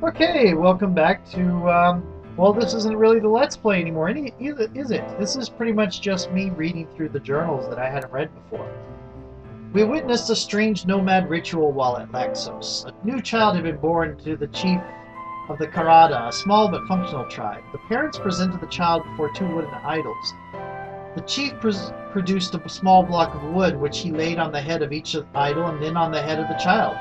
Okay, welcome back to, well, this isn't really the Let's Play anymore, is it? This is pretty much just me reading through the journals that I hadn't read before. We witnessed a strange nomad ritual while at Laxos. A new child had been born to the chief of the Karada, a small but functional tribe. The parents presented the child before two wooden idols. The chief produced a small block of wood, which he laid on the head of each idol and then on the head of the child.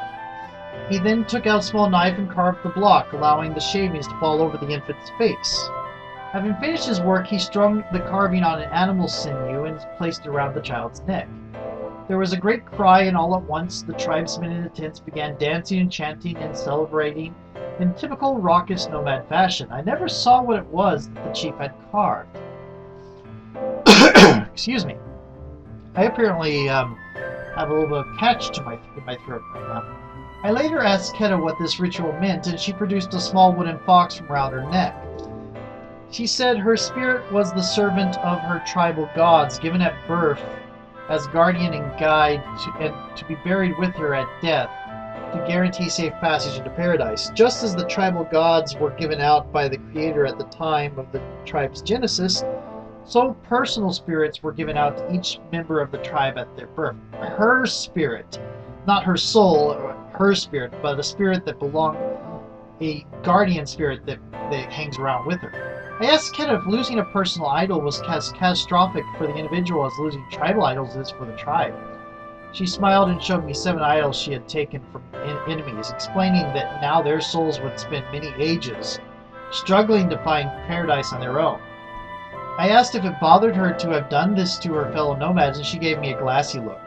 He then took out a small knife and carved the block, allowing the shavings to fall over the infant's face. Having finished his work, he strung the carving on an animal sinew and placed it around the child's neck. There was a great cry, and all at once the tribesmen in the tents began dancing and chanting and celebrating in typical raucous nomad fashion. I never saw what it was that the chief had carved. Excuse me. I apparently have a little bit of catch in my throat right now. I later asked Keta what this ritual meant, and she produced a small wooden fox from around her neck. She said her spirit was the servant of her tribal gods, given at birth as guardian and guide, and to be buried with her at death, to guarantee safe passage into paradise. Just as the tribal gods were given out by the Creator at the time of the tribe's genesis, so personal spirits were given out to each member of the tribe at their birth. Her spirit, not her soul, her spirit, but a spirit that belonged, a guardian spirit that hangs around with her. I asked Keta if losing a personal idol was as catastrophic for the individual as losing tribal idols is for the tribe. She smiled and showed me 7 idols she had taken from enemies, explaining that now their souls would spend many ages struggling to find paradise on their own. I asked if it bothered her to have done this to her fellow nomads, and she gave me a glassy look.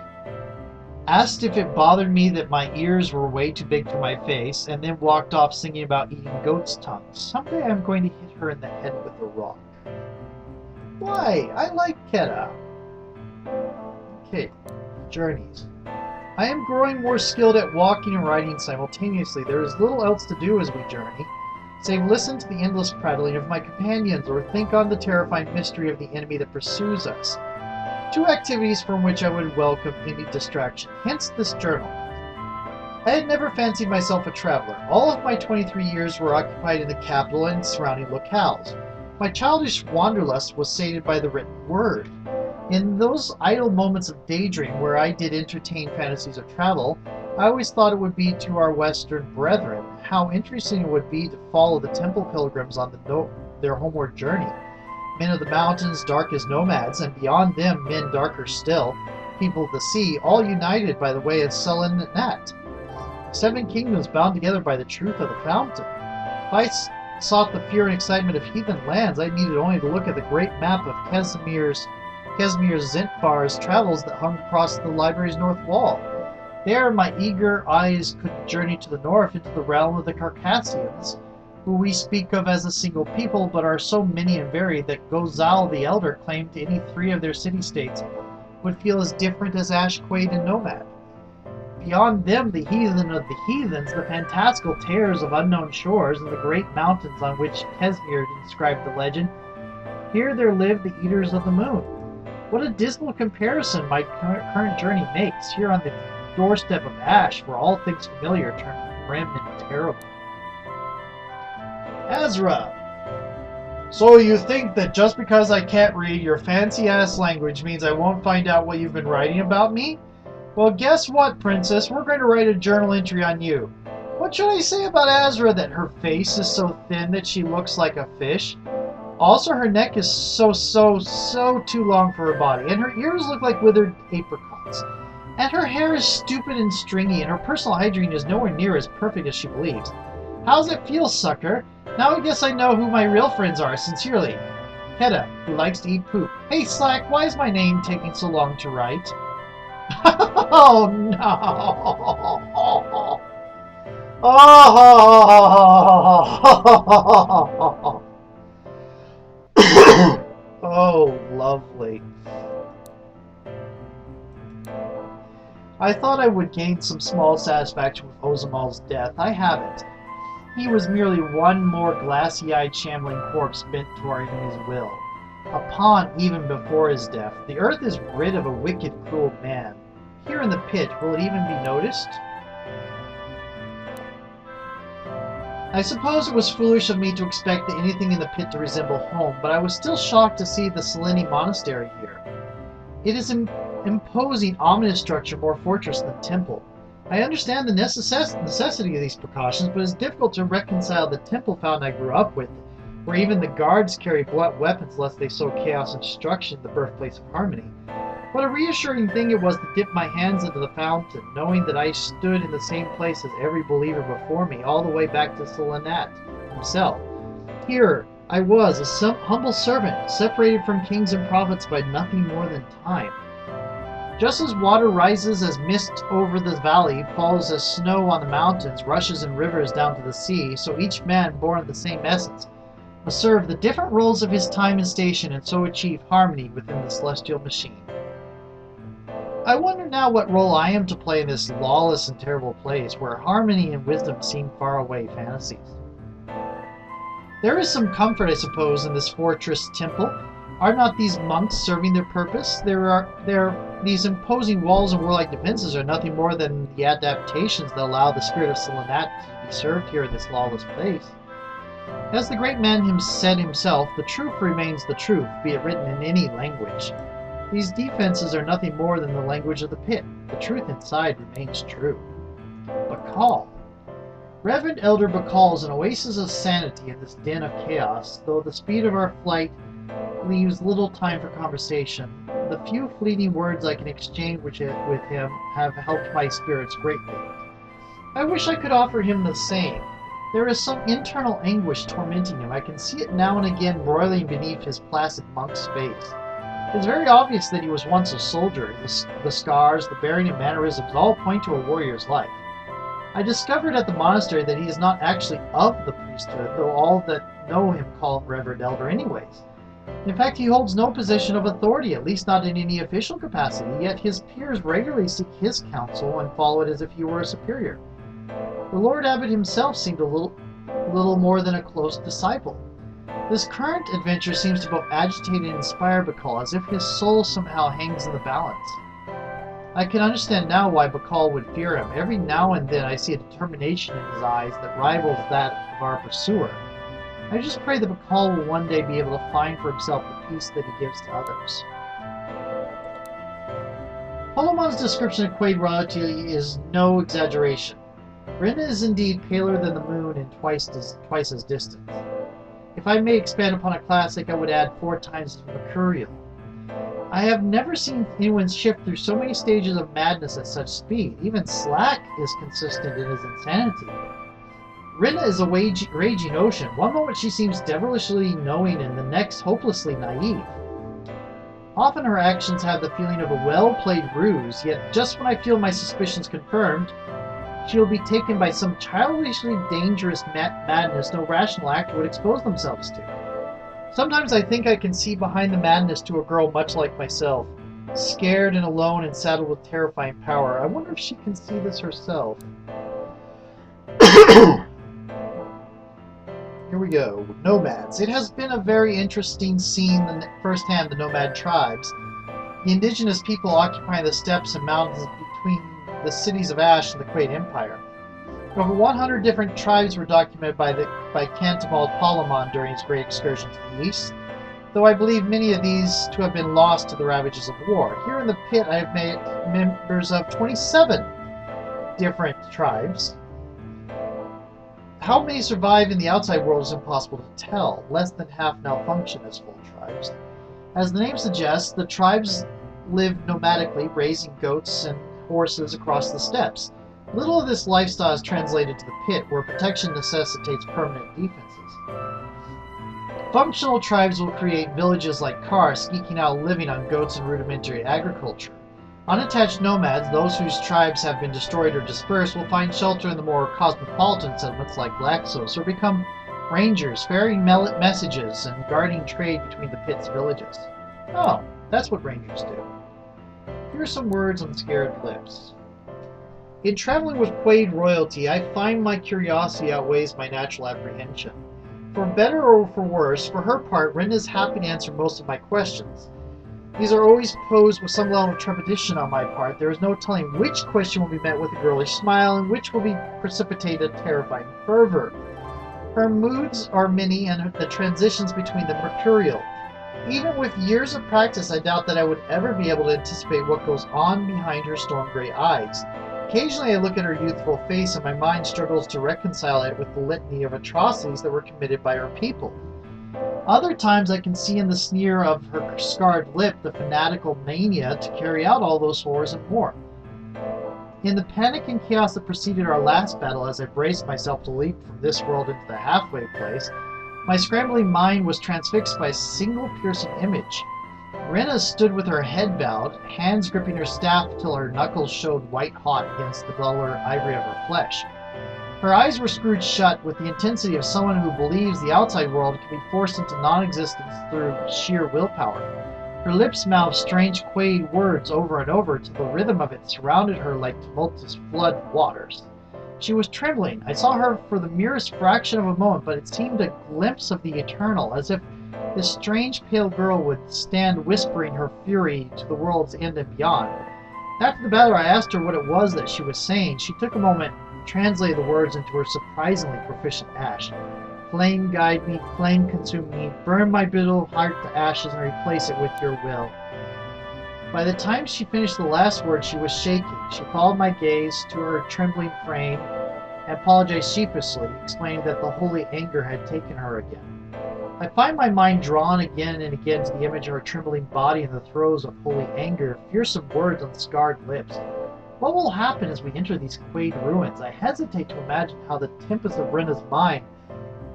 Asked if it bothered me that my ears were way too big for my face, and then walked off singing about eating goat's tongues. Someday I'm going to hit her in the head with a rock. Why? I like Keta. Okay, journeys. I am growing more skilled at walking and riding simultaneously. There is little else to do as we journey, save listen to the endless prattling of my companions, or think on the terrifying mystery of the enemy that pursues us. 2 activities from which I would welcome any distraction, hence this journal. I had never fancied myself a traveler. All of my 23 years were occupied in the capital and surrounding locales. My childish wanderlust was sated by the written word. In those idle moments of daydream where I did entertain fantasies of travel, I always thought it would be to our western brethren. How interesting it would be to follow the temple pilgrims on their homeward journey. Men of the mountains, dark as nomads, and beyond them men darker still, people of the sea, all united by the way of Sullen Nat. 7 kingdoms bound together by the truth of the fountain. If I sought the fear and excitement of heathen lands, I needed only to look at the great map of Casimir Zintbar's travels that hung across the library's north wall. There my eager eyes could journey to the north into the realm of the Carcassians, who we speak of as a single people, but are so many and varied that Gozal the Elder claimed any 3 of their city-states would feel as different as Ashquade and Nomad. Beyond them, the heathen of the heathens, the fantastical terrors of unknown shores, and the great mountains on which Casimir inscribed the legend, here there live the Eaters of the Moon. What a dismal comparison my current journey makes, here on the doorstep of Ash, where all things familiar turn grim and terrible. Azra. So you think that just because I can't read your fancy-ass language means I won't find out what you've been writing about me? Well, guess what, princess? We're going to write a journal entry on you. What should I say about Azra? That her face is so thin that she looks like a fish? Also, her neck is so too long for her body, and her ears look like withered apricots. And her hair is stupid and stringy, and her personal hygiene is nowhere near as perfect as she believes. How's it feel, sucker? Now I guess I know who my real friends are. Sincerely, Keta, who likes to eat poop. Hey, Slack, why is my name taking so long to write? Oh, no. Oh, oh, lovely. I thought I would gain some small satisfaction with Ozamal's death. I haven't. He was merely one more glassy-eyed shambling corpse bent to our enemy's will. A pawn even before his death. The earth is rid of a wicked, cruel man. Here in the pit, will it even be noticed? I suppose it was foolish of me to expect anything in the pit to resemble home, but I was still shocked to see the Selene monastery here. It is an imposing, ominous structure, more fortress than temple. I understand the necessity of these precautions, but it's difficult to reconcile the temple fountain I grew up with, where even the guards carry blunt weapons lest they sow chaos and destruction in the birthplace of harmony. What a reassuring thing it was to dip my hands into the fountain, knowing that I stood in the same place as every believer before me, all the way back to Selenat himself. Here I was, a humble servant, separated from kings and prophets by nothing more than time. Just as water rises as mist over the valley, falls as snow on the mountains, rushes in rivers down to the sea, so each man born of the same essence must serve the different roles of his time and station and so achieve harmony within the celestial machine. I wonder now what role I am to play in this lawless and terrible place where harmony and wisdom seem faraway fantasies. There is some comfort, I suppose, in this fortress temple. Are not these monks serving their purpose? These imposing walls and warlike defenses are nothing more than the adaptations that allow the spirit of Selenat to be served here in this lawless place. As the great man said himself, the truth remains the truth, be it written in any language. These defenses are nothing more than the language of the pit. The truth inside remains true. Bakal. Reverend Elder Bakal is an oasis of sanity in this den of chaos, though the speed of our flight leaves little time for conversation. The few fleeting words I can exchange with him have helped my spirits greatly. I wish I could offer him the same. There is some internal anguish tormenting him. I can see it now and again broiling beneath his placid monk's face. It is very obvious that he was once a soldier. The scars, the bearing, and mannerisms all point to a warrior's life. I discovered at the monastery that he is not actually of the priesthood, though all that know him call him Reverend Elder anyways. In fact, he holds no position of authority, at least not in any official capacity, yet his peers regularly seek his counsel and follow it as if he were a superior. The Lord Abbot himself seemed a little more than a close disciple. This current adventure seems to both agitate and inspire Bakal, as if his soul somehow hangs in the balance. I can understand now why Bakal would fear him. Every now and then I see a determination in his eyes that rivals that of our pursuer. I just pray that Bakal will one day be able to find for himself the peace that he gives to others. Holomon's description of Quaid royalty is no exaggeration. Rinna is indeed paler than the moon and twice as distant. If I may expand upon a classic, I would add 4 times as mercurial. I have never seen anyone shift through so many stages of madness at such speed. Even Slack is consistent in his insanity. Rinna is a raging ocean. One moment she seems devilishly knowing and the next hopelessly naive. Often her actions have the feeling of a well-played ruse, yet just when I feel my suspicions confirmed, she will be taken by some childishly dangerous madness no rational actor would expose themselves to. Sometimes I think I can see behind the madness to a girl much like myself, scared and alone and saddled with terrifying power. I wonder if she can see this herself. Here we go. Nomads. It has been a very interesting seeing firsthand the nomad tribes. The indigenous people occupying the steppes and mountains between the cities of Ash and the Quaid Empire. Over 100 different tribes were documented by Cantabald Palamon during his great excursion to the east, though I believe many of these to have been lost to the ravages of war. Here in the pit I have met members of 27 different tribes. How many survive in the outside world is impossible to tell. Less than half now function as full tribes. As the name suggests, the tribes live nomadically, raising goats and horses across the steppes. Little of this lifestyle is translated to the pit, where protection necessitates permanent defenses. Functional tribes will create villages like Kar, skeking out a living on goats and rudimentary agriculture. Unattached nomads, those whose tribes have been destroyed or dispersed, will find shelter in the more cosmopolitan settlements like Glaxos, or become rangers, ferrying messages and guarding trade between the pit's villages. Oh, that's what rangers do. Here are some words on scared lips. In traveling with Quaid royalty, I find my curiosity outweighs my natural apprehension. For better or for worse, for her part, Rinna is happy to answer most of my questions. These are always posed with some level of trepidation on my part. There is no telling which question will be met with a girlish smile and which will be precipitated terrifying fervor. Her moods are many and the transitions between them mercurial. Even with years of practice, I doubt that I would ever be able to anticipate what goes on behind her storm gray eyes. Occasionally I look at her youthful face and my mind struggles to reconcile it with the litany of atrocities that were committed by her people. Other times I can see in the sneer of her scarred lip the fanatical mania to carry out all those horrors and more. In the panic and chaos that preceded our last battle, as I braced myself to leap from this world into the halfway place, my scrambling mind was transfixed by a single piercing image. Rena stood with her head bowed, hands gripping her staff till her knuckles showed white-hot against the duller ivory of her flesh. Her eyes were screwed shut with the intensity of someone who believes the outside world can be forced into non-existence through sheer willpower. Her lips mouthed strange quaid words over and over till the rhythm of it surrounded her like tumultuous flood waters. She was trembling. I saw her for the merest fraction of a moment, but it seemed a glimpse of the eternal, as if this strange pale girl would stand whispering her fury to the world's end and beyond. After the battle, I asked her what it was that she was saying. She took a moment to translate the words into her surprisingly proficient Ash. Flame guide me, flame consume me, burn my brittle heart to ashes and replace it with your will. By the time she finished the last word, she was shaking. She followed my gaze to her trembling frame and apologized sheepishly, explaining that the holy anger had taken her again. I find my mind drawn again and again to the image of her trembling body in the throes of holy anger, fearsome words on scarred lips. What will happen as we enter these quaid ruins? I hesitate to imagine how the tempest of Rena's mind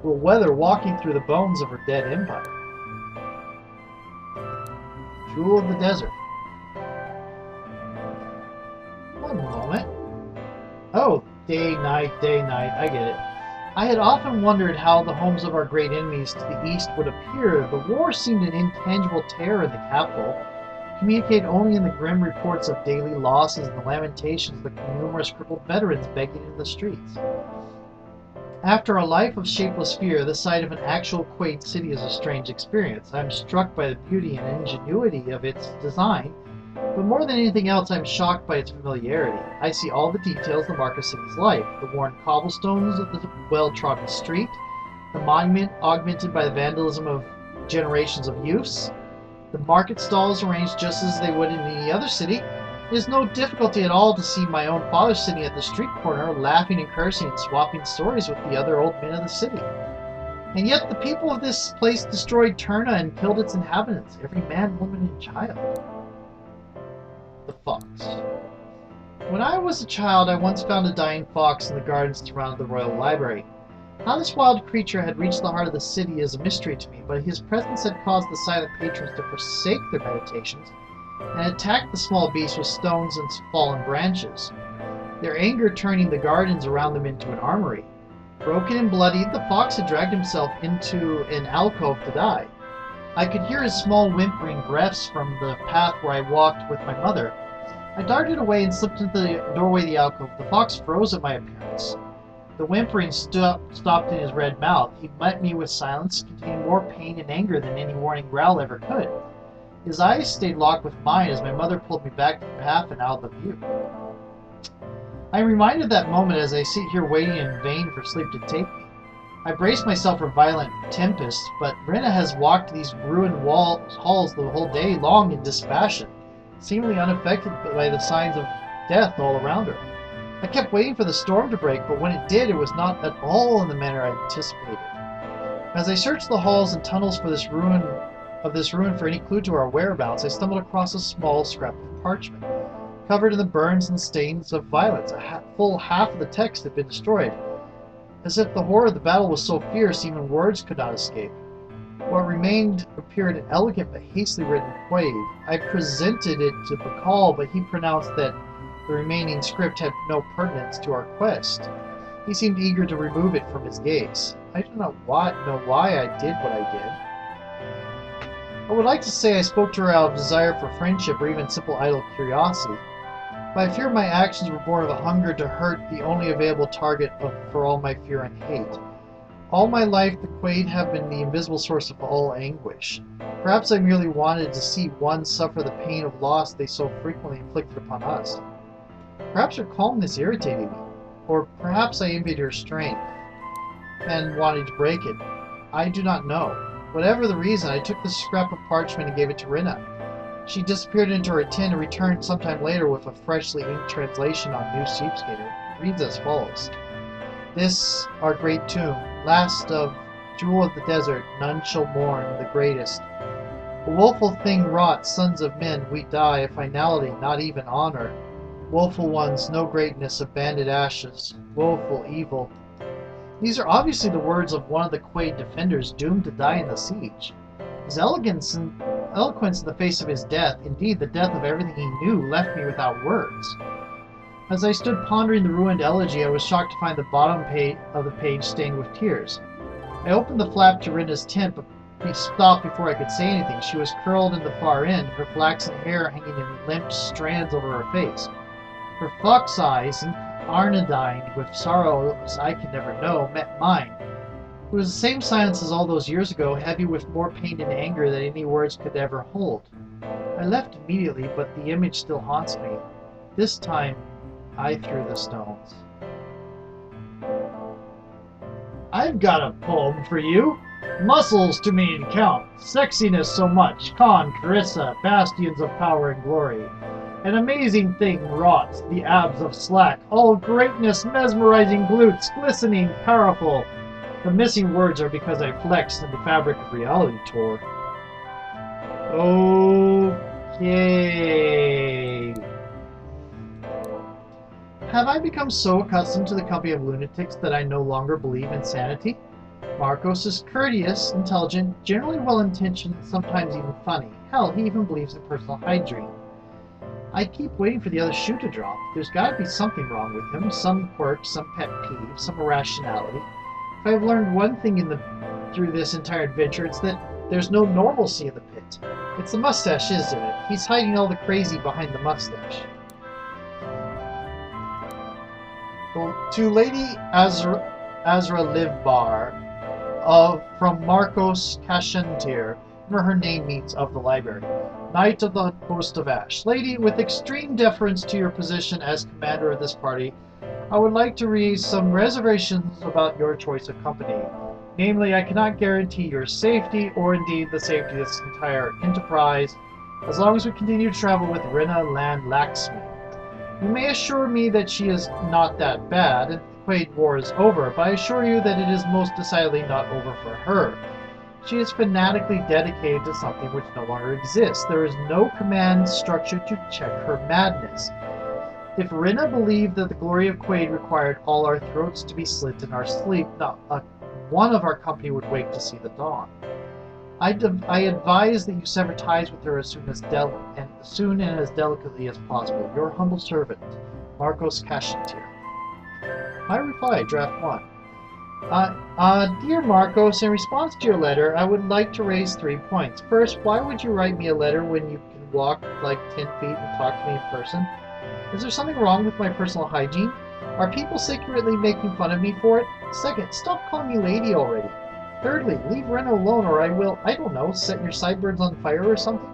will weather walking through the bones of her dead empire. Jewel of the Desert. One moment. Oh, day, night, I get it. I had often wondered how the homes of our great enemies to the east would appear. The war seemed an intangible terror in the capital, communicated only in the grim reports of daily losses and the lamentations of the numerous crippled veterans begging in the streets. After a life of shapeless fear, the sight of an actual quaid city is a strange experience. I am struck by the beauty and ingenuity of its design, but more than anything else, I am shocked by its familiarity. I see all the details that mark a city's life: the worn cobblestones of the well-trodden street, the monument augmented by the vandalism of generations of youths, the market stalls arranged just as they would in any other city. It is no difficulty at all to see my own father sitting at the street corner, laughing and cursing and swapping stories with the other old men of the city. And yet the people of this place destroyed Turna and killed its inhabitants, every man, woman, and child. The fox. When I was a child, I once found a dying fox in the gardens surrounding the royal library. How this wild creature had reached the heart of the city is a mystery to me, but his presence had caused the silent patrons to forsake their meditations and attack the small beast with stones and fallen branches, their anger turning the gardens around them into an armory. Broken and bloodied, the fox had dragged himself into an alcove to die. I could hear his small whimpering breaths from the path where I walked with my mother. I darted away and slipped into the doorway of the alcove. The fox froze at my appearance. The whimpering stopped in his red mouth. He met me with silence, containing more pain and anger than any warning growl ever could. His eyes stayed locked with mine as my mother pulled me back to the path and out of view. I am reminded of that moment as I sit here waiting in vain for sleep to take me. I brace myself for violent tempests, but Rena has walked these ruined halls the whole day long in dispassion, seemingly unaffected by the signs of death all around her. I kept waiting for the storm to break, but when it did, it was not at all in the manner I anticipated. As I searched the halls and tunnels for this ruin for any clue to our whereabouts, I stumbled across a small scrap of parchment, covered in the burns and stains of violence. Full half of the text had been destroyed. As if the horror of the battle was so fierce, even words could not escape. What remained appeared an elegant but hastily written quaid. I presented it to Bacall, but he pronounced that the remaining script had no pertinence to our quest. He seemed eager to remove it from his gaze. I do not know why I did what I did. I would like to say I spoke to her out of desire for friendship or even simple idle curiosity, but I fear my actions were born of a hunger to hurt the only available target for all my fear and hate. All my life the quaid have been the invisible source of all anguish. Perhaps I merely wanted to see one suffer the pain of loss they so frequently inflicted upon us. Perhaps her calmness irritated me, or perhaps I envied her strength. and wanting to break it. I do not know. Whatever the reason, I took the scrap of parchment and gave it to Rinna. She disappeared into her tin and returned sometime later with a freshly inked translation on New Sheepskin. It reads as follows. This, our great tomb, last of jewel of the desert, none shall mourn the greatest. A woeful thing wrought, sons of men, we die, a finality, not even honor. Woeful ones, no greatness, of banded ashes, woeful evil. These are obviously the words of one of the Quaid defenders doomed to die in the siege. His eloquence in the face of his death, indeed the death of everything he knew, left me without words. As I stood pondering the ruined elegy, I was shocked to find the bottom of the page stained with tears. I opened the flap to Rinna's tent, but he stopped before I could say anything. She was curled in the far end, her flaxen hair hanging in limp strands over her face. Her fox eyes, incarnadine with sorrows I could never know, met mine. It was the same silence as all those years ago, heavy with more pain and anger than any words could ever hold. I left immediately, but the image still haunts me. This time, I threw the stones. I've got a poem for you. Muscles to me count, sexiness so much, con, carissa, bastions of power and glory. An amazing thing wrought, the abs of slack, all greatness, mesmerizing glutes, glistening, powerful. The missing words are because I flexed and the fabric of reality tore. Okay. Have I become so accustomed to the company of lunatics that I no longer believe in sanity? Marcos is courteous, intelligent, generally well-intentioned, sometimes even funny. Hell, he even believes in personal hygiene. I keep waiting for the other shoe to drop. There's got to be something wrong with him, some quirk, some pet peeve, some irrationality. If I've learned one thing through this entire adventure, it's that there's no normalcy in the pit. It's the mustache, isn't it? He's hiding all the crazy behind the mustache. To Lady Azra Livbar, from Marcos Cashentir, where her name means of the library, Knight of the Host of Ash. Lady, with extreme deference to your position as commander of this party, I would like to raise some reservations about your choice of company. Namely, I cannot guarantee your safety, or indeed the safety of this entire enterprise, as long as we continue to travel with Rinna Land Laxmi. You may assure me that she is not that bad, and the Quaid War is over, but I assure you that it is most decidedly not over for her. She is fanatically dedicated to something which no longer exists. There is no command structure to check her madness. If Rinna believed that the glory of Quaid required all our throats to be slit in our sleep, not one of our company would wake to see the dawn. I advise that you sever ties with her as soon and as delicately as possible. Your humble servant, Marcos Cashentir. My reply, Draft 1. Dear Marcos, in response to your letter, I would like to raise 3 points. First, why would you write me a letter when you can walk like 10 feet and talk to me in person? Is there something wrong with my personal hygiene? Are people secretly making fun of me for it? Second, stop calling me lady already. Thirdly, leave Rinna alone or I will, I don't know, set your sideburns on fire or something?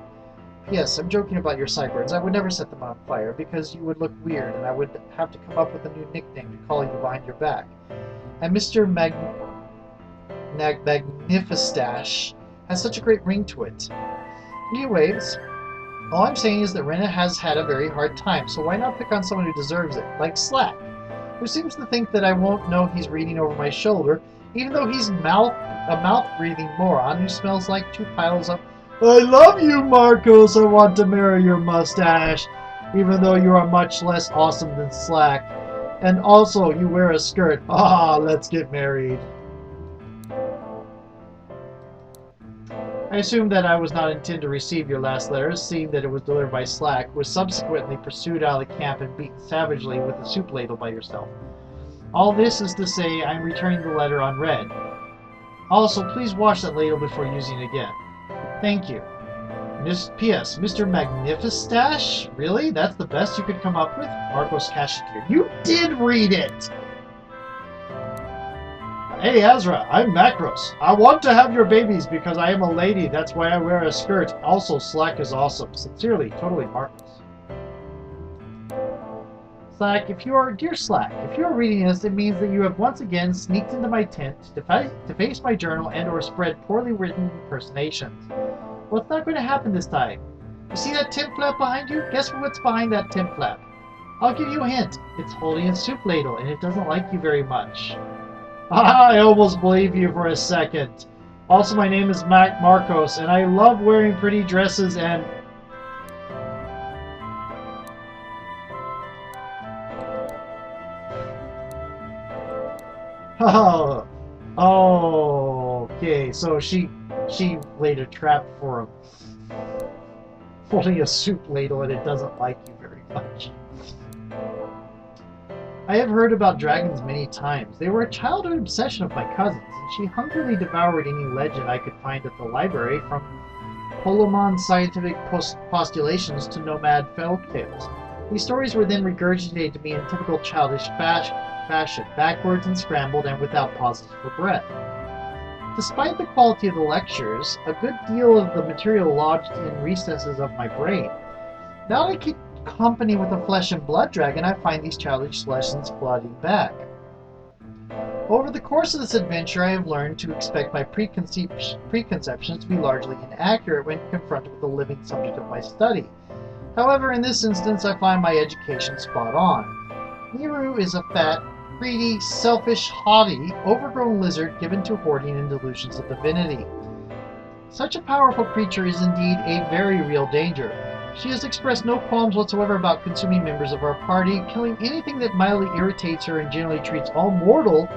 Yes, I'm joking about your sideburns. I would never set them on fire because you would look weird and I would have to come up with a new nickname to call you behind your back. And Mr. Magnifistache has such a great ring to it. Anyways, all I'm saying is that Rinna has had a very hard time, so why not pick on someone who deserves it, like Slack, who seems to think that I won't know he's reading over my shoulder, even though he's a mouth-breathing moron who smells like 2 piles of I love you, Marcos, I want to marry your mustache, even though you are much less awesome than Slack. And also, you wear a skirt. Ah, let's get married. I assume that I was not intended to receive your last letter, seeing that it was delivered by Slack, was subsequently pursued out of the camp and beaten savagely with a soup ladle by yourself. All this is to say I am returning the letter unread. Also, please wash that ladle before using it again. Thank you. P.S. Mr. Magnifistache? Really? That's the best you could come up with? Marcos Cashentir. You did read it! Hey, Azra, I'm Macros. I want to have your babies because I am a lady. That's why I wear a skirt. Also, Slack is awesome. Sincerely, totally Marcos. Slack, dear Slack, if you are reading this, it means that you have once again sneaked into my tent to deface my journal and or spread poorly written impersonations. Well, it's not going to happen this time. You see that tent flap behind you? Guess what's behind that tent flap? I'll give you a hint. It's holding a soup ladle, and it doesn't like you very much. I almost believe you for a second. Also, my name is Matt Marcos, and I love wearing pretty dresses and... Oh, okay, so she laid a trap for him. Holding a soup ladle, and it doesn't like you very much. I have heard about dragons many times. They were a childhood obsession of my cousin's, and she hungrily devoured any legend I could find at the library, from Polomon's scientific postulations to nomad folk tales. These stories were then regurgitated to me in typical childish fashion, backwards and scrambled and without pauses for breath. Despite the quality of the lectures, a good deal of the material lodged in recesses of my brain. Now that I keep company with a flesh and blood dragon, I find these childish lessons flooding back. Over the course of this adventure, I have learned to expect my preconceptions to be largely inaccurate when confronted with the living subject of my study. However, in this instance, I find my education spot on. Niru is a fat, greedy, selfish, haughty, overgrown lizard given to hoarding and delusions of divinity. Such a powerful creature is indeed a very real danger. She has expressed no qualms whatsoever about consuming members of our party, killing anything that mildly irritates her, and generally treats all mortal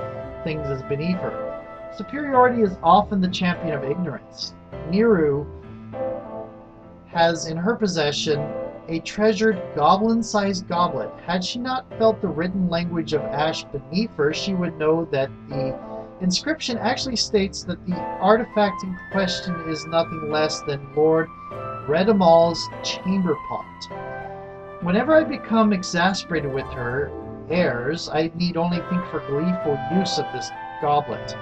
things as beneath her. Superiority is often the champion of ignorance. Niru has in her possession a treasured goblin-sized goblet. Had she not felt the written language of ash beneath her, she would know that the inscription actually states that the artifact in question is nothing less than Lord Redamal's chamber pot. Whenever I become exasperated with her airs, I need only think for gleeful use of this goblet.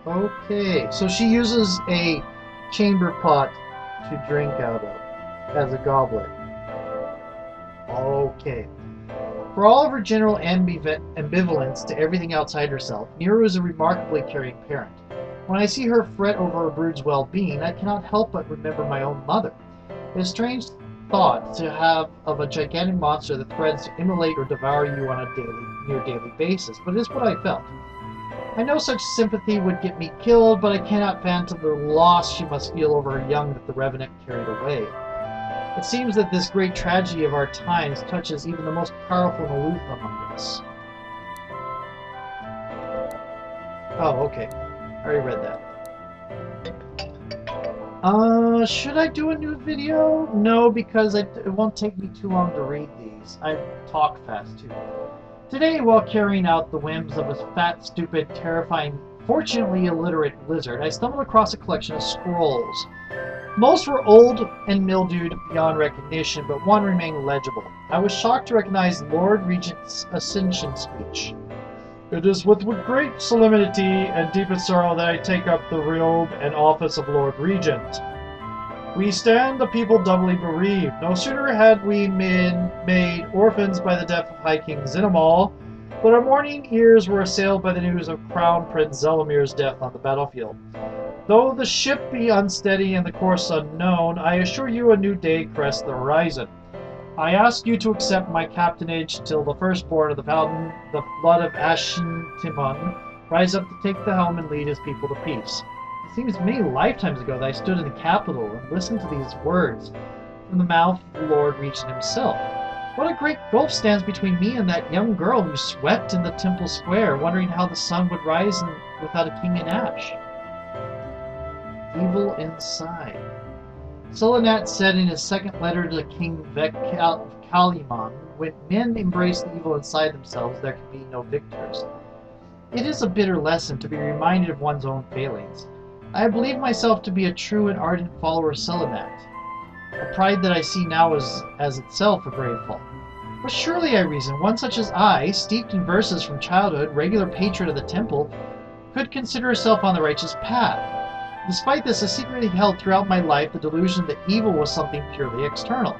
Okay, so she uses a chamber pot to drink out of as a goblet. Okay. For all of her general ambivalence to everything outside herself, Niru is a remarkably caring parent. When I see her fret over her brood's well-being, I cannot help but remember my own mother. It is a strange thought to have of a gigantic monster that threatens to immolate or devour you on a near daily basis, but it is what I felt. I know such sympathy would get me killed, but I cannot fathom the loss she must feel over her young that the Revenant carried away. It seems that this great tragedy of our times touches even the most powerful and aloof among us. Oh, okay. I already read that. Should I do a new video? No, because it won't take me too long to read these. I talk fast, too. Today, while carrying out the whims of a fat, stupid, terrifying, fortunately illiterate lizard, I stumbled across a collection of scrolls. Most were old and mildewed beyond recognition, but one remained legible. I was shocked to recognize Lord Regent's Ascension speech. It is with great solemnity and deepest sorrow that I take up the robe and office of Lord Regent. We stand the people doubly bereaved. No sooner had we been made orphans by the death of High King Zinamal, but our mourning ears were assailed by the news of Crown Prince Zelamir's death on the battlefield. Though the ship be unsteady and the course unknown, I assure you a new day crests the horizon. I ask you to accept my captainage till the firstborn of the fountain, the blood of Ashen Timon, rise up to take the helm and lead his people to peace. It seems many lifetimes ago that I stood in the capital and listened to these words from the mouth of the Lord Regent himself. What a great gulf stands between me and that young girl who swept in the temple square, wondering how the sun would rise without a king in ash. Evil inside. Selenat said in his second letter to King Kaliman, when men embrace the evil inside themselves, there can be no victors. It is a bitter lesson to be reminded of one's own failings. I believe myself to be a true and ardent follower of Selenat, a pride that I see now as itself a grave fault. But surely, I reason, one such as I, steeped in verses from childhood, regular patron of the temple, could consider herself on the righteous path. Despite this, I secretly held throughout my life the delusion that evil was something purely external.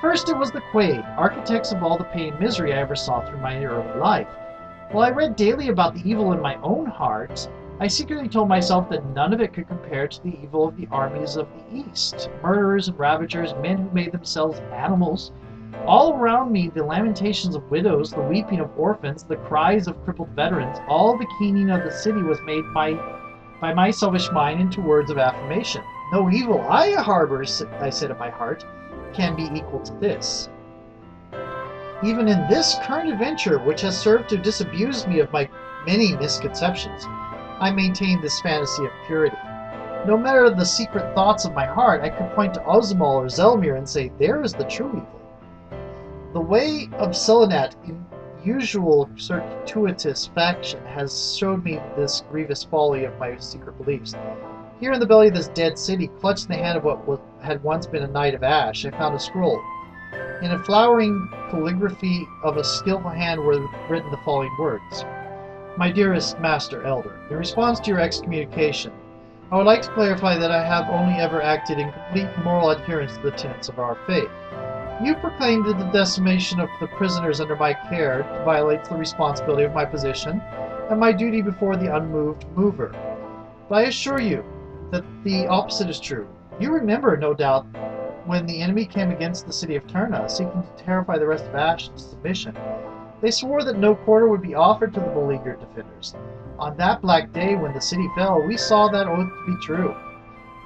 First it was the Quaid, architects of all the pain and misery I ever saw through my early life. While I read daily about the evil in my own heart, I secretly told myself that none of it could compare to the evil of the armies of the East. Murderers and ravagers, men who made themselves animals. All around me, the lamentations of widows, the weeping of orphans, the cries of crippled veterans, all the keening of the city was made by my selfish mind into words of affirmation. No evil I harbor, I said in my heart, can be equal to this. Even in this current adventure, which has served to disabuse me of my many misconceptions, I maintain this fantasy of purity. No matter the secret thoughts of my heart, I could point to Ozmal or Zelmir and say, there is the true evil. The way of Selenat, in usual circuitous fashion, has showed me this grievous folly of my secret beliefs. Here in the belly of this dead city, clutched in the hand of what had once been a knight of ash, I found a scroll. In a flowering calligraphy of a skillful hand were written the following words. My dearest Master Elder, in response to your excommunication, I would like to clarify that I have only ever acted in complete moral adherence to the tenets of our faith. You proclaimed that the decimation of the prisoners under my care violates the responsibility of my position and my duty before the unmoved mover. But I assure you that the opposite is true. You remember, no doubt, when the enemy came against the city of Turna, seeking to terrify the rest of Ash into submission. They swore that no quarter would be offered to the beleaguered defenders. On that black day when the city fell, we saw that oath to be true.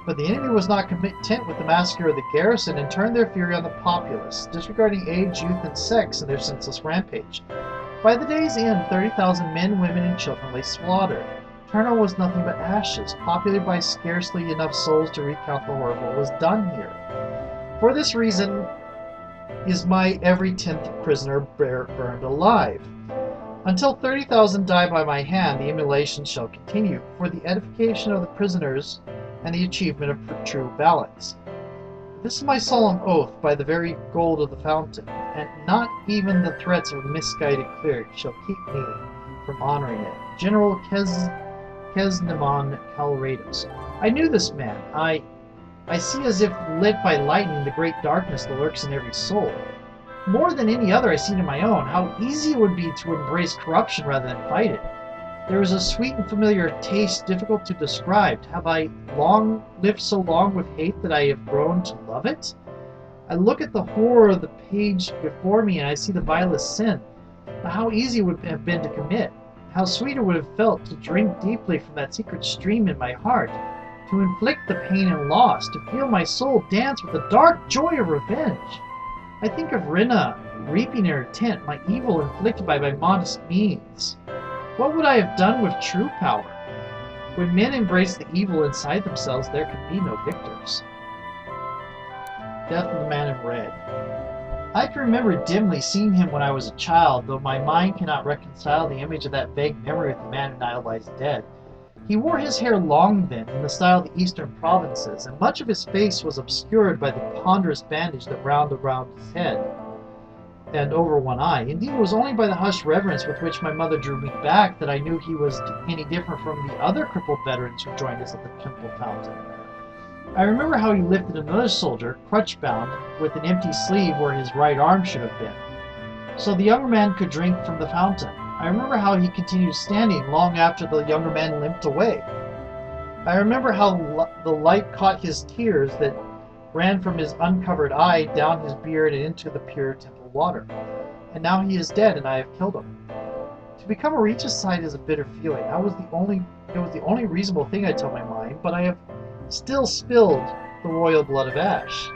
But the enemy was not content with the massacre of the garrison and turned their fury on the populace, disregarding age, youth, and sex in their senseless rampage. By the day's end, 30,000 men, women, and children lay slaughtered. Turna was nothing but ashes, populated by scarcely enough souls to recount the horror of what was done here. For this reason is my every 10th prisoner burned alive. Until 30,000 die by my hand, the immolation shall continue, for the edification of the prisoners and the achievement of true balance. This is my solemn oath by the very gold of the fountain, and not even the threats of a misguided cleric shall keep me from honoring it. General Kesnemon Calrados. I knew this man. I see as if lit by lightning the great darkness that lurks in every soul. More than any other I see in my own, how easy it would be to embrace corruption rather than fight it. There is a sweet and familiar taste difficult to describe. Have I lived so long with hate that I have grown to love it? I look at the horror of the page before me and I see the vilest sin. But how easy it would have been to commit. How sweet it would have felt to drink deeply from that secret stream in my heart, to inflict the pain and loss, to feel my soul dance with the dark joy of revenge. I think of Rinna reaping in her tent my evil inflicted by my modest means. What would I have done with true power? When men embrace the evil inside themselves, there can be no victors. Death of the Man in Red. I can remember dimly seeing him when I was a child, though my mind cannot reconcile the image of that vague memory with the man who now lies dead. He wore his hair long then, in the style of the eastern provinces, and much of his face was obscured by the ponderous bandage that wound around his head and over one eye. Indeed, it was only by the hushed reverence with which my mother drew me back that I knew he was any different from the other crippled veterans who joined us at the temple fountain. I remember how he lifted another soldier, crutch-bound, with an empty sleeve where his right arm should have been, so the younger man could drink from the fountain. I remember how he continued standing long after the younger man limped away. I remember how the light caught his tears that ran from his uncovered eye down his beard and into the pure temple water. And now he is dead, and I have killed him. To become a regicide is a bitter feeling. It was the only reasonable thing I tell my mind, but I have still spilled the royal blood of Ash.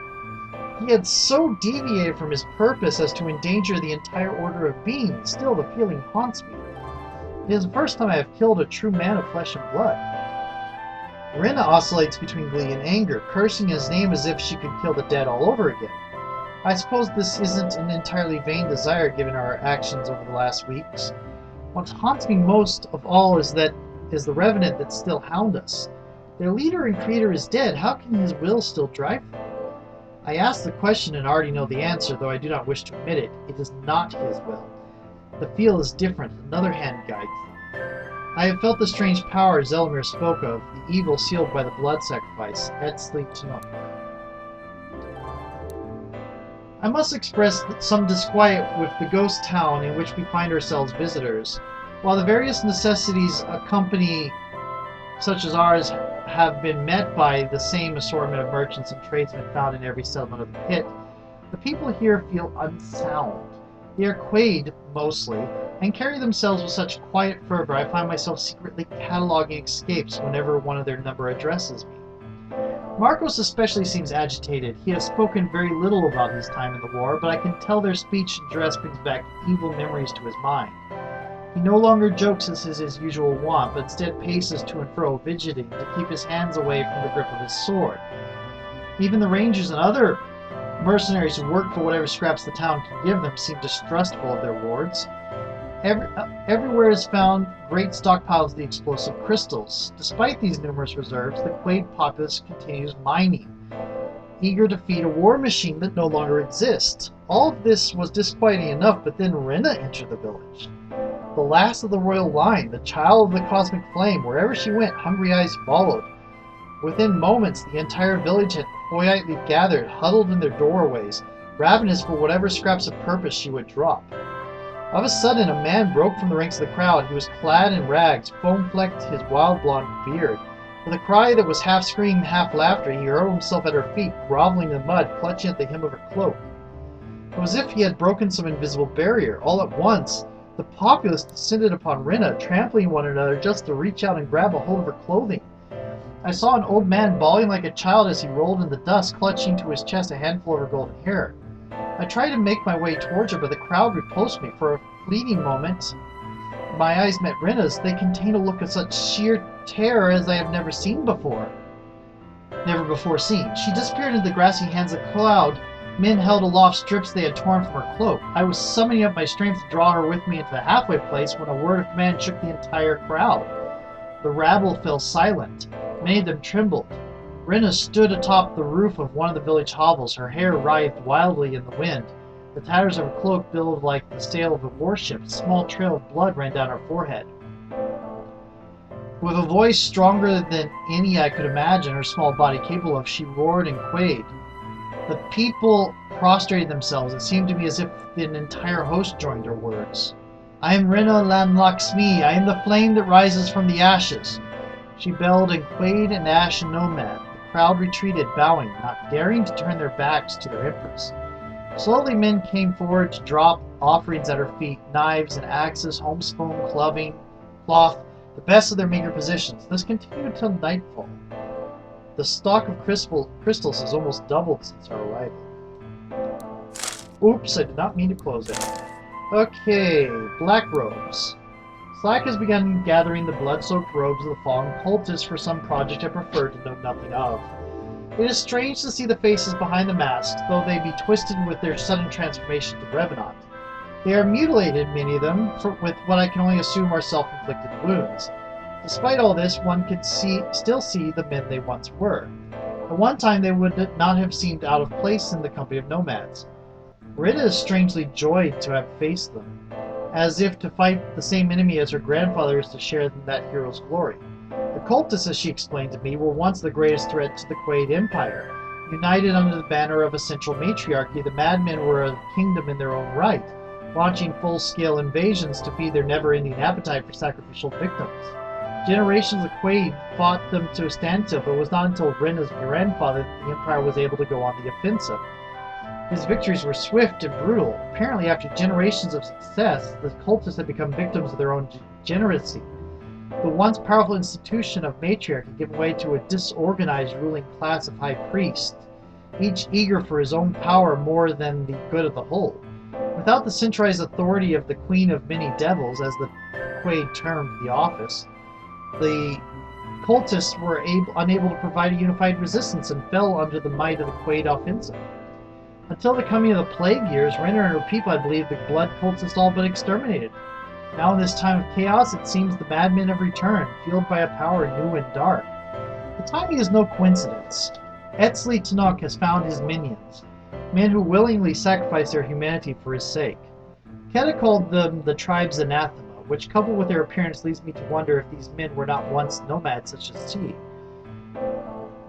He had so deviated from his purpose as to endanger the entire order of beings. Still, the feeling haunts me. It is the first time I have killed a true man of flesh and blood. Rinna oscillates between glee and anger, cursing his name as if she could kill the dead all over again. I suppose this isn't an entirely vain desire given our actions over the last weeks. What haunts me most of all is the revenant that still hound us. Their leader and creator is dead. How can his will still drive them? I ask the question and already know the answer, though I do not wish to admit it. It is not his will. The feel is different. Another hand guides them. I have felt the strange power Zelmir spoke of, the evil sealed by the blood sacrifice, et sleep to know. I must express some disquiet with the ghost town in which we find ourselves visitors. While the various necessities a company such as ours have been met by the same assortment of merchants and tradesmen found in every settlement of the pit, the people here feel unsound. They are quaid, mostly, and carry themselves with such quiet fervor I find myself secretly cataloging escapes whenever one of their number addresses me. Marcos especially seems agitated. He has spoken very little about his time in the war, but I can tell their speech and dress brings back evil memories to his mind. He no longer jokes as is his usual wont, but instead paces to and fro, fidgeting to keep his hands away from the grip of his sword. Even the rangers and other mercenaries who work for whatever scraps the town can give them seem distrustful of their wards. Everywhere is found great stockpiles of the explosive crystals. Despite these numerous reserves, the Quaid populace continues mining, eager to feed a war machine that no longer exists. All of this was disquieting enough, but then Rena entered the village. The last of the royal line, the child of the cosmic flame, wherever she went, hungry eyes followed. Within moments, the entire village had quietly gathered, huddled in their doorways, ravenous for whatever scraps of purpose she would drop. Of a sudden, a man broke from the ranks of the crowd. He was clad in rags, foam-flecked his wild blonde beard. With a cry that was half scream, half laughter, he hurled himself at her feet, groveling in the mud, clutching at the hem of her cloak. It was as if he had broken some invisible barrier. All at once, the populace descended upon Rena, trampling one another just to reach out and grab a hold of her clothing. I saw an old man bawling like a child as he rolled in the dust, clutching to his chest a handful of her golden hair. I tried to make my way towards her, but the crowd repulsed me. For a fleeting moment, my eyes met Rena's. They contained a look of such sheer terror as I have never before seen. She disappeared into the grassy hands of the crowd. Men held aloft strips they had torn from her cloak. I was summoning up my strength to draw her with me into the halfway place when a word of command shook the entire crowd. The rabble fell silent. Many of them trembled. Rena stood atop the roof of one of the village hovels. Her hair writhed wildly in the wind. The tatters of her cloak billowed like the sail of a warship. A small trail of blood ran down her forehead. With a voice stronger than any I could imagine her small body capable of, she roared and quaid. The people prostrated themselves. It seemed to me as if an entire host joined her words. I am Rena Lan Lakshmi. I am the flame that rises from the ashes. She bellowed and quaid an ash nomad. The crowd retreated, bowing, not daring to turn their backs to their empress. Slowly men came forward to drop offerings at her feet, knives and axes, homespun, cloth, the best of their meager possessions. This continued till nightfall. The stock of crystals has almost doubled since our arrival. Oops, I did not mean to close it. Okay, black robes. Slack has begun gathering the blood-soaked robes of the fallen cultists for some project I prefer to know nothing of. It is strange to see the faces behind the masks, though they be twisted with their sudden transformation to Revenant. They are mutilated, many of them, with what I can only assume are self-inflicted wounds. Despite all this, one could still see the men they once were. At one time they would not have seemed out of place in the company of nomads. Rita is strangely joyed to have faced them, as if to fight the same enemy as her grandfather is to share in that hero's glory. The cultists, as she explained to me, were once the greatest threat to the Quaid Empire. United under the banner of a central matriarchy, the madmen were a kingdom in their own right, launching full-scale invasions to feed their never-ending appetite for sacrificial victims. Generations of Quaid fought them to a standstill, but it was not until Rena's grandfather that the Empire was able to go on the offensive. His victories were swift and brutal. Apparently, after generations of success, the cultists had become victims of their own degeneracy. The once powerful institution of matriarchy gave way to a disorganized ruling class of high priests, each eager for his own power more than the good of the whole. Without the centralized authority of the Queen of Many Devils, as the Quaid termed the office, the cultists were unable to provide a unified resistance and fell under the might of the Quaid offensive. Until the coming of the plague years, Renner and her people had believed the blood cultists all but exterminated. Now in this time of chaos, it seems the madmen have returned, fueled by a power new and dark. The timing is no coincidence. Etzli Tanok has found his minions, men who willingly sacrifice their humanity for his sake. Keta called them the tribe's anathema, which coupled with their appearance leads me to wonder if these men were not once nomads such as she.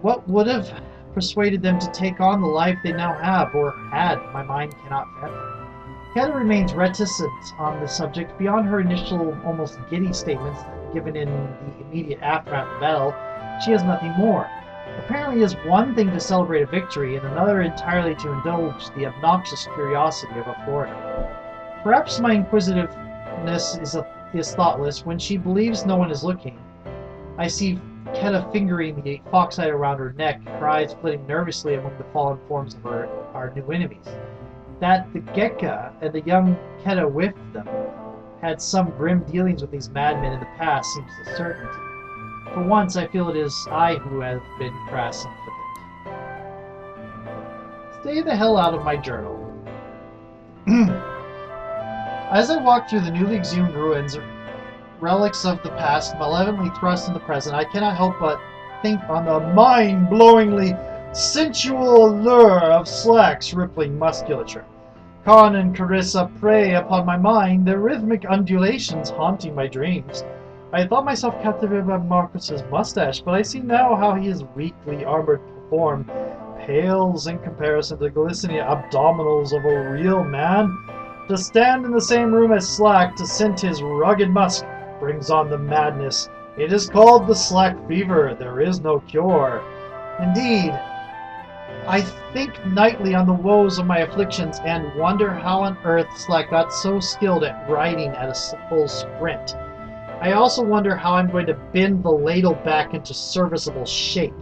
What would have persuaded them to take on the life they now have, or had, my mind cannot fathom. Keta remains reticent on the subject beyond her initial, almost giddy statements given in the immediate aftermath of battle. She has nothing more. Apparently it is one thing to celebrate a victory, and another entirely to indulge the obnoxious curiosity of a foreigner. Perhaps my inquisitiveness is thoughtless. When she believes no one is looking, I see Keta fingering the fox eye around her neck, her eyes flitting nervously among the fallen forms of our new enemies. That the Gekka and the young Keta with them had some grim dealings with these madmen in the past seems a certainty. For once, I feel it is I who have been crass and flippant. Stay the hell out of my journal. As I walk through the newly exhumed ruins, relics of the past malevolently thrust in the present, I cannot help but think on the mind-blowingly sensual allure of Slack's rippling musculature. Khan and Carissa prey upon my mind, their rhythmic undulations haunting my dreams. I thought myself captivated by Marcus's mustache, but I see now how his weakly armored form pales in comparison to the glistening abdominals of a real man. To stand in the same room as Slack to scent his rugged musk brings on the madness. It is called the Slack fever. There is no cure. Indeed, I think nightly on the woes of my afflictions and wonder how on earth Slack got so skilled at riding at a full sprint. I also wonder how I'm going to bend the ladle back into serviceable shape.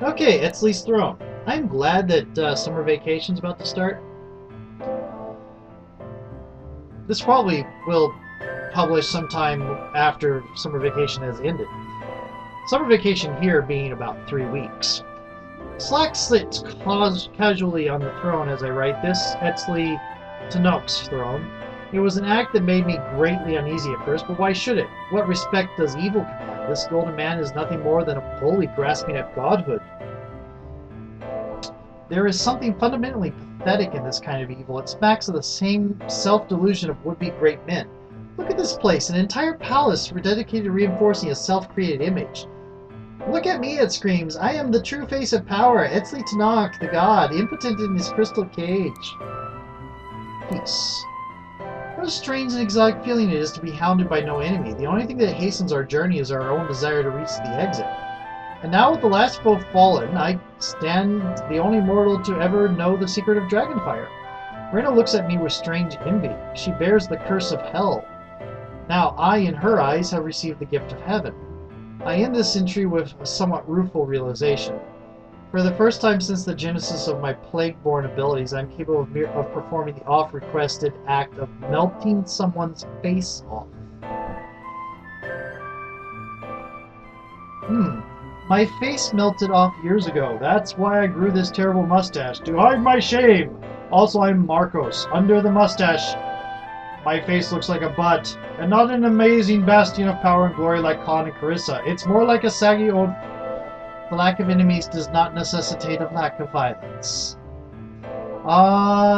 Okay, Etzli's Throne. I'm glad that summer vacation's about to start. This probably will publish sometime after summer vacation has ended. Summer vacation here being about 3 weeks. Slack sits casually on the throne as I write this, Etzli Tanok's throne. It was an act that made me greatly uneasy at first, but why should it? What respect does evil command? This golden man is nothing more than a bully grasping at godhood. There is something fundamentally pathetic in this kind of evil. It smacks of the same self-delusion of would-be great men. Look at this place, an entire palace dedicated to reinforcing a self-created image. Look at me, it screams. I am the true face of power, Etzli Tanok, the god, impotent in his crystal cage. Peace. What a strange and exotic feeling it is to be hounded by no enemy. The only thing that hastens our journey is our own desire to reach the exit. And now with the last foe fallen, I stand the only mortal to ever know the secret of Dragonfire. Rena looks at me with strange envy. She bears the curse of hell. Now I, in her eyes, have received the gift of heaven. I end this entry with a somewhat rueful realization. For the first time since the genesis of my plague-born abilities, I am capable of performing the oft-requested act of melting someone's face off. My face melted off years ago. That's why I grew this terrible mustache, to hide my shame. Also, I'm Marcos. Under the mustache, my face looks like a butt, and not an amazing bastion of power and glory like Khan and Carissa. It's more like a saggy old... The lack of enemies does not necessitate a lack of violence.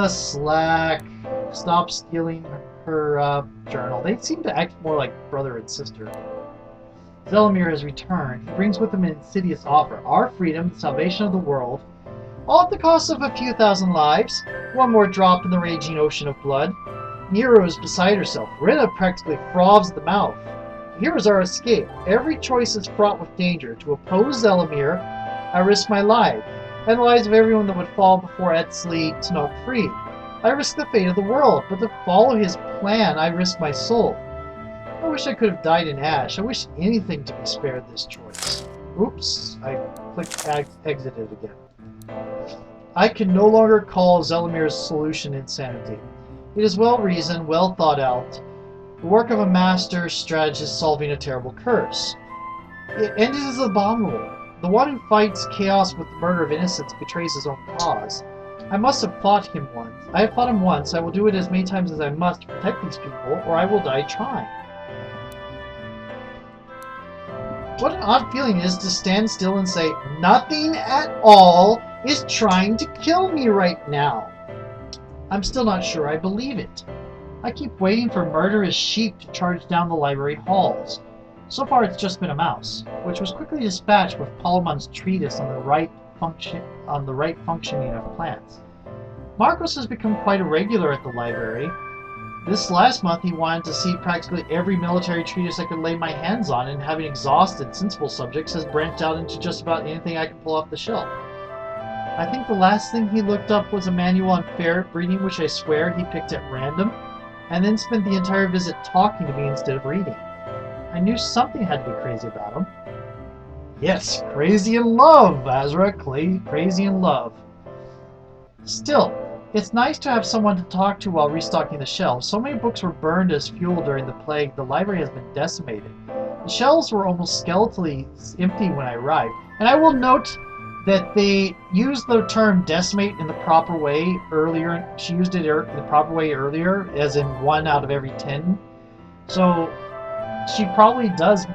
Slack. Stop stealing her journal. They seem to act more like brother and sister. Zelimir has returned. He brings with him an insidious offer. Our freedom, the salvation of the world. All at the cost of a few thousand lives. One more drop in the raging ocean of blood. Nero is beside herself. Rita practically froths the mouth. Here is our escape. Every choice is fraught with danger. To oppose Zelimir, I risk my life, and the lives of everyone that would fall before Etzli Tanok freed. I risk the fate of the world, but to follow his plan, I risk my soul. I wish I could have died in ash. I wish anything to be spared this choice. Oops, I clicked exited again. I can no longer call Zelimir's solution insanity. It is well reasoned, well thought out. The work of a master strategist solving a terrible curse. And it is abominable. The one who fights chaos with the murder of innocents betrays his own cause. I must have fought him once. I have fought him once. I will do it as many times as I must to protect these people, or I will die trying. What an odd feeling it is to stand still and say, nothing at all is trying to kill me right now. I'm still not sure I believe it. I keep waiting for murderous sheep to charge down the library halls. So far it's just been a mouse, which was quickly dispatched with Palamon's treatise on the right functioning of plants. Marcos has become quite a regular at the library. This last month he wanted to see practically every military treatise I could lay my hands on, and having exhausted sensible subjects has branched out into just about anything I can pull off the shelf. I think the last thing he looked up was a manual on ferret breeding, which I swear he picked at random, and then spent the entire visit talking to me instead of reading. I knew something had to be crazy about him. Yes, crazy in love, Azra, crazy in love. Still, it's nice to have someone to talk to while restocking the shelves. So many books were burned as fuel during the plague, the library has been decimated. The shelves were almost skeletally empty when I arrived, and I will note that they used the term decimate in the proper way earlier. She used it in the proper way earlier, as in 1 out of every 10. So she probably does.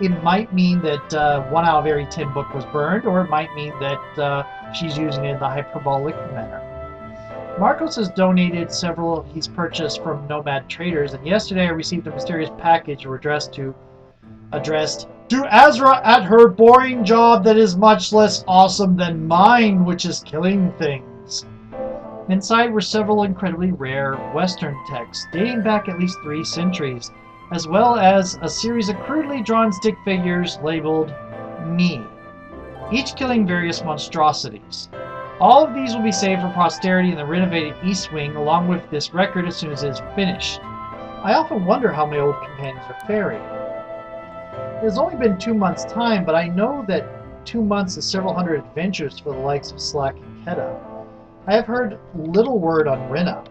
It might mean that 1 out of every 10 book was burned, or it might mean that she's using it in the hyperbolic manner. Marcos has donated several he's purchased from nomad traders, and yesterday I received a mysterious package addressed to Azra at her boring job that is much less awesome than mine, which is killing things. Inside were several incredibly rare Western texts dating back at least 3 centuries, as well as a series of crudely drawn stick figures labeled Me, each killing various monstrosities. All of these will be saved for posterity in the renovated East Wing, along with this record as soon as it is finished. I often wonder how my old companions are faring. It has only been 2 months' time, but I know that 2 months is several hundred adventures for the likes of Slack and Keta. I have heard little word on Rena,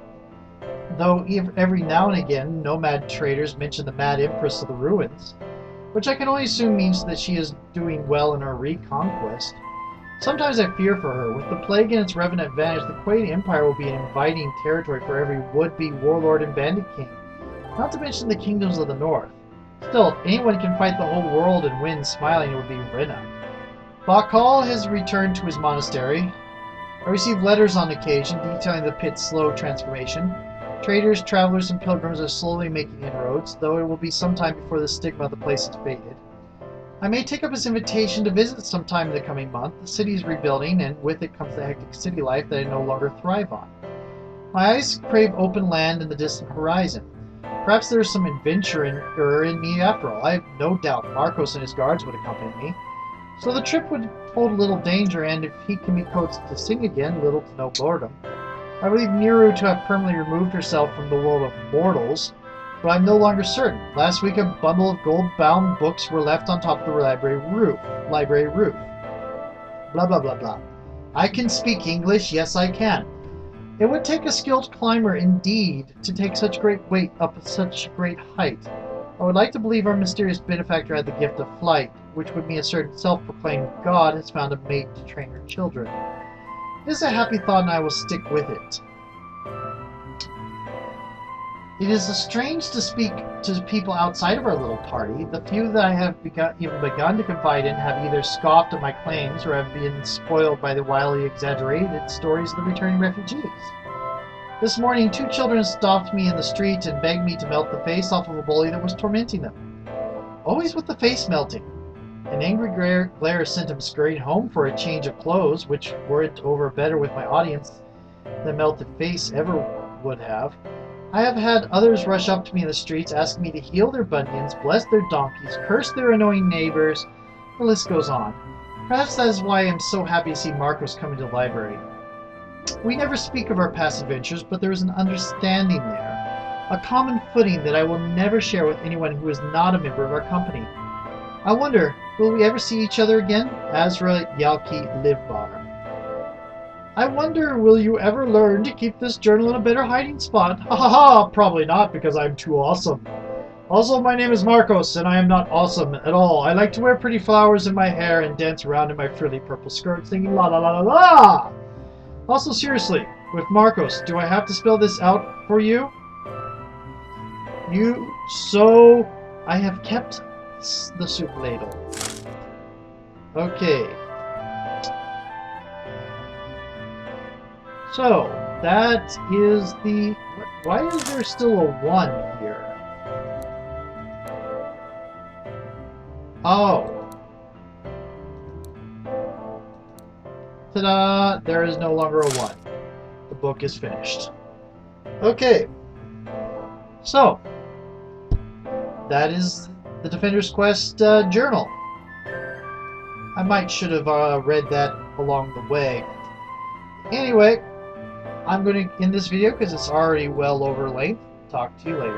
though every now and again nomad traders mention the Mad Empress of the Ruins, which I can only assume means that she is doing well in her reconquest. Sometimes I fear for her. With the plague and its revenant advantage, the Quaid Empire will be an inviting territory for every would-be warlord and bandit king, not to mention the kingdoms of the north. Still, if anyone can fight the whole world and win smiling, it would be Rena. Bakal has returned to his monastery. I receive letters on occasion detailing the pit's slow transformation. Traders, travelers, and pilgrims are slowly making inroads, though it will be some time before the stigma of the place is faded. I may take up his invitation to visit sometime in the coming month. The city is rebuilding, and with it comes the hectic city life that I no longer thrive on. My eyes crave open land and the distant horizon. Perhaps there is some adventure in me after all. I have no doubt Marcos and his guards would accompany me. So the trip would hold little danger, and if he can be coaxed to sing again, little to no boredom. I believe Miru to have permanently removed herself from the world of mortals, but I'm no longer certain. Last week a bundle of gold-bound books were left on top of the library roof. Blah blah blah blah. I can speak English, yes I can. It would take a skilled climber indeed to take such great weight up such a great height. I would like to believe our mysterious benefactor had the gift of flight, which would mean a certain self-proclaimed god has found a mate to train her children. It is a happy thought, and I will stick with it. It is strange to speak to people outside of our little party. The few that I have even begun to confide in have either scoffed at my claims or have been spoiled by the wildly exaggerated stories of the returning refugees. This morning, 2 children stopped me in the street and begged me to melt the face off of a bully that was tormenting them. Always with the face melting. An angry glare sent him scurrying home for a change of clothes, which weren't over better with my audience than melted face ever would have. I have had others rush up to me in the streets, asking me to heal their bunions, bless their donkeys, curse their annoying neighbors. The list goes on. Perhaps that is why I am so happy to see Marcos come into the library. We never speak of our past adventures, but there is an understanding there, a common footing that I will never share with anyone who is not a member of our company. I wonder, will we ever see each other again? Azra Yalki Livbar. I wonder, will you ever learn to keep this journal in a better hiding spot? Ha ha ha! Probably not, because I'm too awesome. Also, my name is Marcos, and I am not awesome at all. I like to wear pretty flowers in my hair and dance around in my frilly purple skirt, singing la la la la la! Also, seriously, with Marcos, do I have to spell this out for you? I have kept the soup ladle. Okay. So, that is the... Why is there still a 1 here? Oh. Ta-da! There is no longer a 1. The book is finished. Okay. So, that is the Defender's Quest journal. I might should have read that along the way. Anyway, I'm going to end this video because it's already well over length. Talk to you later.